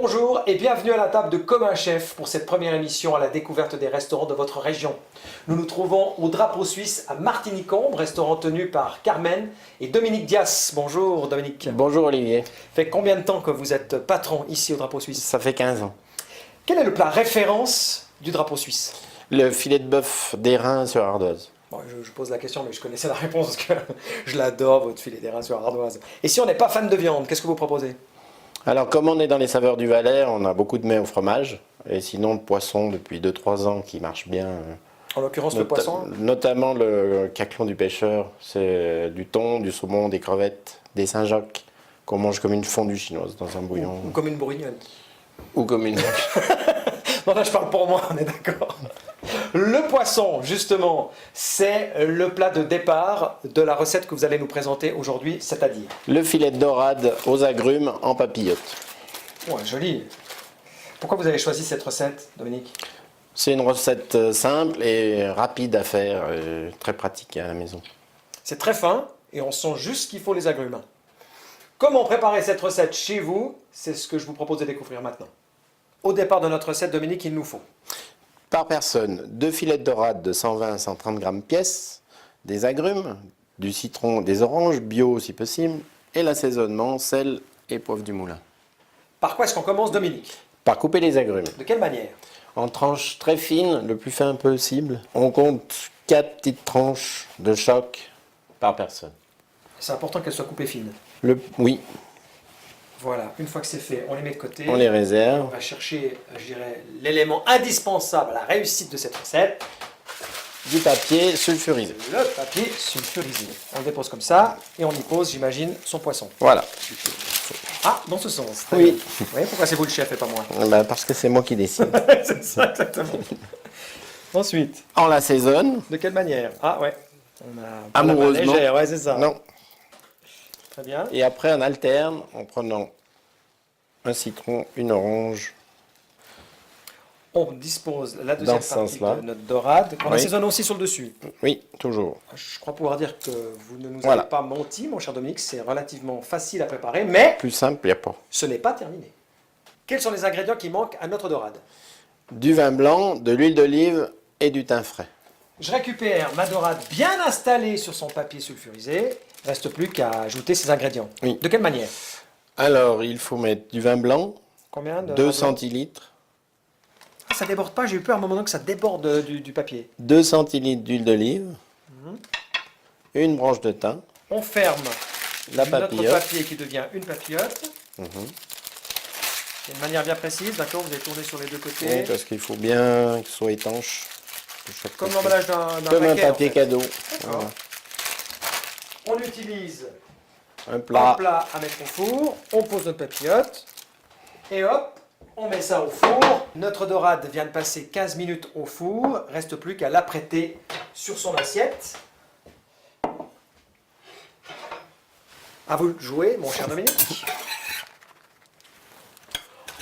Bonjour et bienvenue à la table de Comme un chef pour cette première émission à la découverte des restaurants de votre région. Nous nous trouvons au Drapeau Suisse à Martigny-Combe, restaurant tenu par Carmen et Dominique Dias. Bonjour Dominique. Bonjour Olivier. Fait combien de temps que vous êtes patron ici au Drapeau Suisse? Ça fait 15 ans. Quel est le plat référence du Drapeau Suisse? Le filet de bœuf d'airain sur ardoise. Bon, je pose la question mais je connaissais la réponse parce que je l'adore votre filet d'airain sur ardoise. Et si on n'est pas fan de viande, qu'est-ce que vous proposez? Alors comme on est dans les saveurs du Valais, on a beaucoup de mets au fromage. Et sinon le poisson depuis 2-3 ans qui marche bien. En l'occurrence le poisson? Notamment le caclon du pêcheur. C'est du thon, du saumon, des crevettes, des Saint-Jacques qu'on mange comme une fondue chinoise dans un bouillon. Ou comme une bourguignonne. Ou comme une... Non, là je parle pour moi, on est d'accord. Le poisson, justement, c'est le plat de départ de la recette que vous allez nous présenter aujourd'hui, c'est-à-dire... Le filet de dorade aux agrumes en papillote. Ouais, joli. Pourquoi vous avez choisi cette recette, Dominique? C'est une recette simple et rapide à faire, très pratique à la maison. C'est très fin et on sent juste qu'il faut les agrumes. Comment préparer cette recette chez vous? C'est ce que je vous propose de découvrir maintenant. Au départ de notre recette, Dominique, il nous faut... Par personne, 2 filets de dorade de 120 à 130 grammes pièce, des agrumes, du citron, des oranges, bio si possible, et l'assaisonnement, sel et poivre du moulin. Par quoi est-ce qu'on commence, Dominique? Par couper les agrumes. De quelle manière? En tranches très fines, le plus fin possible. On compte 4 petites tranches de choc par personne. C'est important qu'elles soient coupées fines. Oui, Voilà, une fois que c'est fait, on les met de côté. on les On réserve. va chercher, je dirais, l'élément indispensable à la réussite de cette recette, Du papier sulfurisé. le papier sulfurisé. On le dépose comme ça et on y pose, j'imagine, son poisson. Voilà. Ah, dans ce sens. Très Oui. bien. Vous voyez pourquoi c'est vous le chef et pas moi? Ben, parce que c'est moi qui décide. C'est ça, exactement. Ensuite, On l'assaisonne. de quelle manière? Ah ouais, on a pas la main Amoureusement. légère, ouais, c'est ça. Non. Très bien. Et après, on alterne en prenant un citron, une orange. On dispose la deuxième Dans ce partie sens-là. de notre dorade, qu'on Oui. assaisonne aussi sur le dessus. Oui, toujours. Je crois pouvoir dire que vous ne nous Voilà. avez pas menti, mon cher Dominique, c'est relativement facile à préparer, mais Plus simple, il n'y a pas. ce n'est pas terminé. Quels sont les ingrédients qui manquent à notre dorade? Du vin blanc, de l'huile d'olive et du thym frais. Je récupère ma dorade bien installée sur son papier sulfurisé. Il ne reste plus qu'à ajouter ces ingrédients. Oui. De quelle manière? Alors, il faut mettre du vin blanc, Combien de 2 centilitres, Ah, ça déborde pas, j'ai eu peur à un moment donné que ça déborde du papier. 2 centilitres d'huile d'olive, une branche de thym, On ferme la notre papillote. papier qui devient une papillote. De manière bien précise, d'accord? Vous avez tourné sur les deux côtés. Oui, parce qu'il faut bien qu'il soit étanche. de chaque Comme côté. l'emballage d'un Comme un paquet, en papier fait. cadeau. D'accord. Voilà. On utilise Un un plat. plat à mettre au four, on pose notre papillote, et hop, on met ça au four. Notre dorade vient de passer 15 minutes au four, reste plus qu'à l'apprêter sur son assiette. À vous de jouer, mon cher Dominique.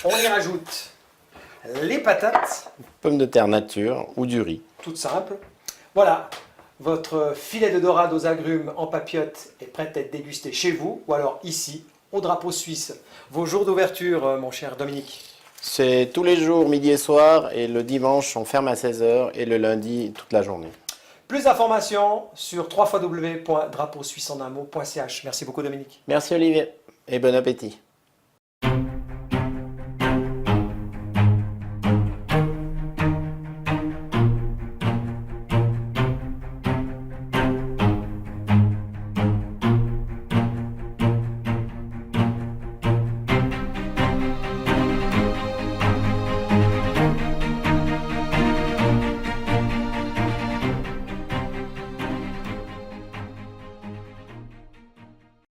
On y rajoute les patates, Pommes de terre nature ou du riz. toutes simples. Voilà, votre filet de dorade aux agrumes en papillote est prêt à être dégusté chez vous, ou alors ici, au Drapeau Suisse. Vos jours d'ouverture, mon cher Dominique? C'est tous les jours, midi et soir, et le dimanche, on ferme à 16 h, et le lundi, toute la journée. Plus d'informations sur www.drapeausuissenunmot.ch. Merci beaucoup Dominique. Merci Olivier, et bon appétit.